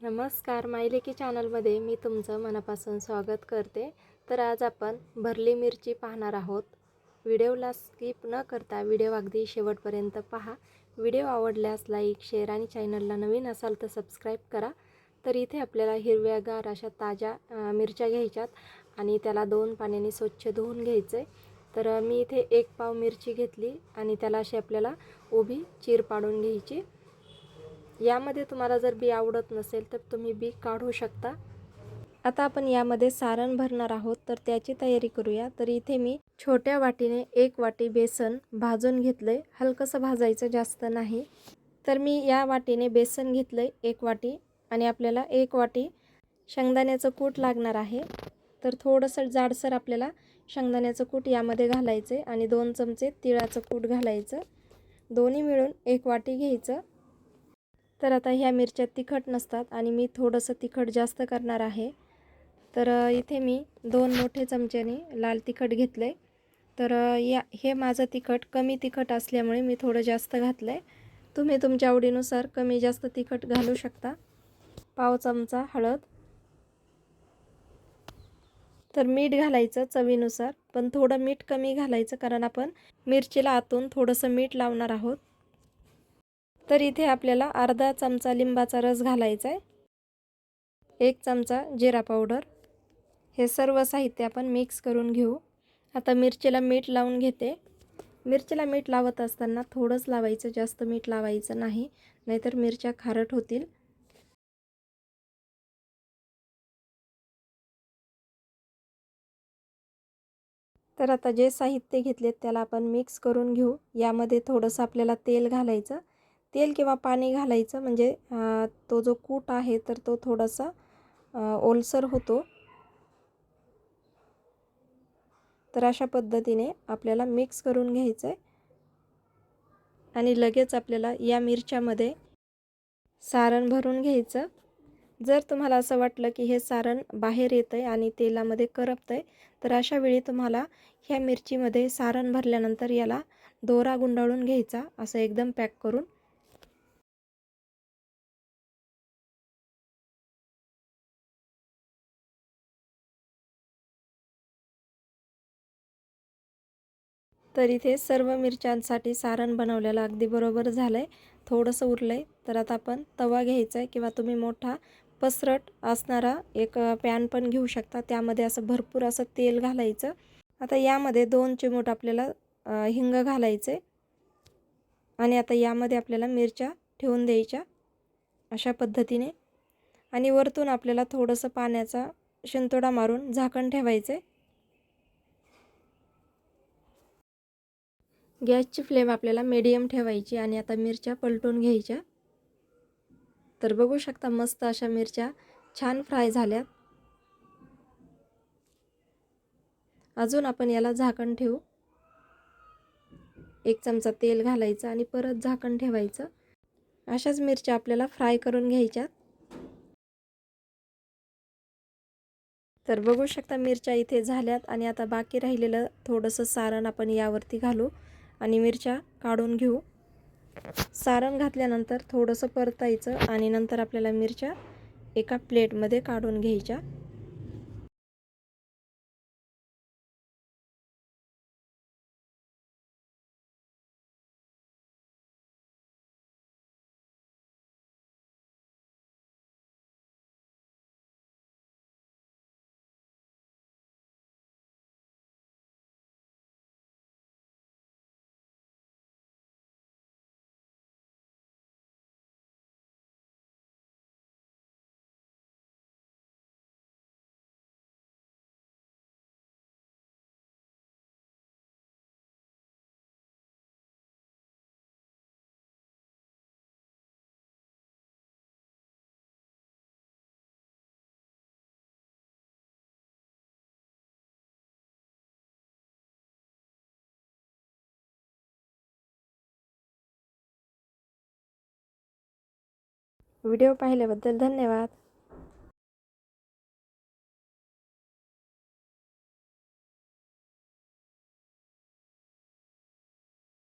नमस्कार, मायलेकी चॅनलमध्ये मी तुमचं मनापासून स्वागत करते। तर आज आपण भरली मिरची पाहणार आहोत। व्हिडिओला स्किप न करता व्हिडिओ अगदी शेवटपर्यंत पहा। व्हिडिओ आवडल्यास लाईक, शेअर आणि चॅनलला नवीन असाल तर सबस्क्राईब करा। तर इथे आपल्याला हिरव्यागार अशा ताज्या मिरच्या घ्यायच्यात आणि त्याला 2 पाण्याने स्वच्छ धुवून घ्यायचे। तर मी इथे 1 पाव मिरची घेतली आणि त्याला अशी आपल्याला उभी चीर पाडून घ्यायची। यामध्ये तुम्हाला जर बी आवडत नसेल तर तुम्ही बी काढू शकता। आता आपण यामध्ये सारण भरणार आहोत, तर त्याची तयारी करूया। तर इथे मी छोट्या वाटीने 1 वाटी बेसन भाजून घेतले, हलकसं भाजायचं, जास्त नाही। तर मी या वाटीने बेसन घेतले 1 वाटी आणि आपल्याला 1 वाटी शेंगदाण्याचं कूट लागणार आहे। तर थोडंसं जाडसर आपल्याला शेंगदाण्याचं कूट यामध्ये घालायचे आणि 2 चमचे तिळाचं कूट घालायचं। दोन्ही मिळून 1 वाटी घ्यायचं। तर आता ह्या मिरच्या तिखट नसतात आणि मी थोडंसं तिखट जास्त करणार आहे। तर इथे मी 2 मोठे चमच्याने लाल तिखट घेतले। तर हे माझं तिखट कमी तिखट असल्यामुळे मी थोडं जास्त घातलं आहे। तुम्ही तुमच्या आवडीनुसार कमी जास्त तिखट घालू शकता। पाव चमचा हळद। तर मीठ घालायचं चवीनुसार, पण थोडं मीठ कमी घालायचं कारण आपण मिरचीला आतून थोडंसं मीठ लावणार आहोत। तर इथे आपल्याला अर्धा चमचा लिंबाचा रस घालायचा आहे। 1 चमचा जिरा पावडर। हे सर्व साहित्य आपण मिक्स करून घेऊ। आता मिरचीला मीठ लावून घेते। मिरचीला मीठ लावत असताना थोडंच लावायचं, जास्त मीठ लावायचं नाही, नाहीतर मिरच्या खारट होतील। तर आता जे साहित्य घेतले त्याला आपण मिक्स करून घेऊ। यामध्ये थोडंसं आपल्याला तेल घालायचं, तेल किंवा पाणी घालायचं, म्हणजे तो जो कूट आहे तर तो थोडासा ओलसर होतो। तर अशा पद्धतीने आपल्याला मिक्स करून घ्यायचं आहे आणि लगेच आपल्याला या मिरच्यामध्ये सारण भरून घ्यायचं। जर तुम्हाला असं वाटलं की हे सारण बाहेर येतंय आणि तेलामध्ये करपतंय, तर अशा वेळी तुम्हाला ह्या मिरचीमध्ये सारण भरल्यानंतर याला दोरा गुंडाळून घ्यायचा, असं एकदम पॅक करून। तर इथे सर्व मिरच्यांसाठी सारण बनवलेलं अगदी बरोबर झालंय, थोडंसं उरलंय। तर आता आपण तवा घ्यायचा आहे किंवा तुम्ही मोठा पसरट असणारा एक पॅन पण घेऊ शकता। त्यामध्ये असं भरपूर असं तेल घालायचं। आता यामध्ये 2 चिमूट आपल्याला हिंग घालायचे आणि आता यामध्ये आपल्याला मिरच्या ठेवून द्यायच्या अशा पद्धतीने आणि वरतून आपल्याला थोडंसं पाण्याचा शिंतोडा मारून झाकण ठेवायचे। गॅसची फ्लेम आपल्याला मीडियम ठेवायची आणि आता मिरच्या पलटून घ्यायच्या। तर बघू शकता मस्त अशा मिरच्या छान फ्राय झाल्यात। अजून आपण याला झाकण ठेवू। 1 चमचा तेल घालायचं आणि परत झाकण ठेवायचं। अशाच मिरच्या आपल्याला फ्राय करून घ्यायच्या। तर बघू शकता मिरच्या इथे झाल्यात आणि आता बाकी राहिलेलं थोडंसं सारण आपण यावरती घालू आणि मिरच्या काढून घेऊ। सारण घातल्यानंतर थोडंसं परतायचं आणि नंतर आपल्याला मिरच्या एका प्लेटमध्ये काढून घ्यायच्या। व्हिडिओ पाहिल्याबद्दल धन्यवाद।